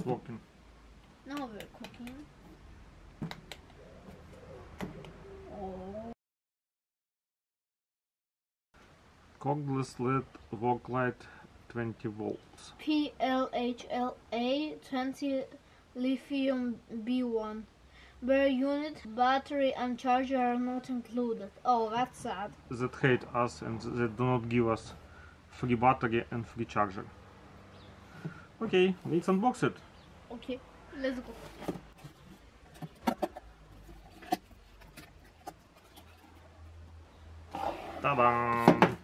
it's working. Now we're cooking. Oh. Cordless LED Work Light 20 volts. PLHLA 20 lithium B1. Where unit, battery and charger are not included. Oh, that's sad. That hate us and that do not give us free battery and free charger. Okay, let's unbox it. Okay, let's go. Ta-da!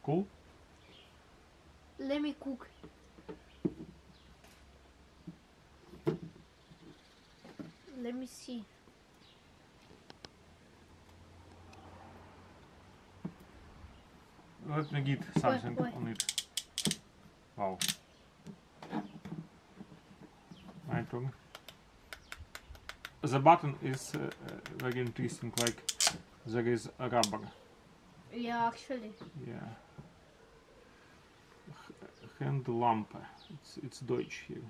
Cool? Let me cook. Let me see. Let me get something Wait. on it. Wow. My turn. The button is very interesting, like there is a rubber. Yeah, actually. Yeah. Hand lamp. It's Deutsch here.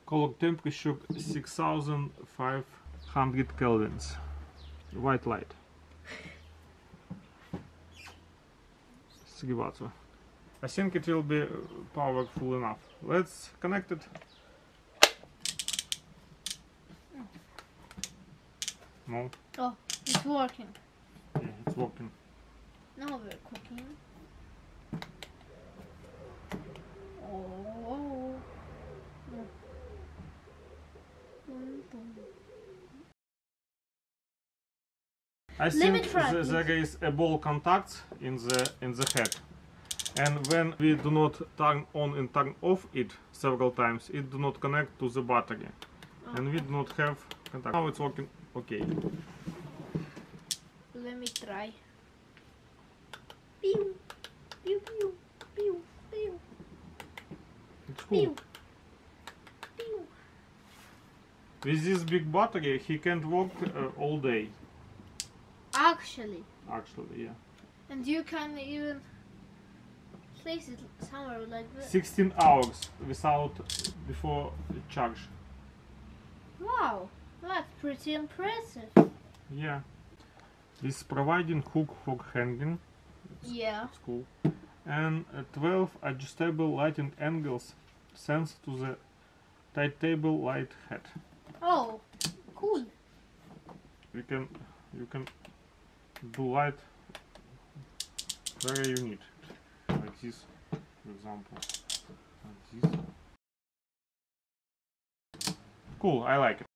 Color temperature 6500 kelvins. White light. 3 watts. I think it will be powerful enough. Let's connect it. No. Oh, it's working. Yeah, it's working. Now we're cooking. Oh. I think there is a ball contact in the head, and when we do not turn on and turn off it several times, it do not connect to the battery, and we do not have contact. Now it's working okay. Let me try. Pew, pew, pew, pew, pew. It's cool. Pew. Pew. With this big battery, he can't work all day. Actually, Yeah. and you can even place it somewhere like this. 16 hours before charge. Wow, that's pretty impressive. Yeah. This providing hook for hanging. Yeah. It's cool. And 12 adjustable lighting angles sense to the tight-table light head. Oh, cool. You can do light where you need it. Like this, for example. Like this. Cool, I like it.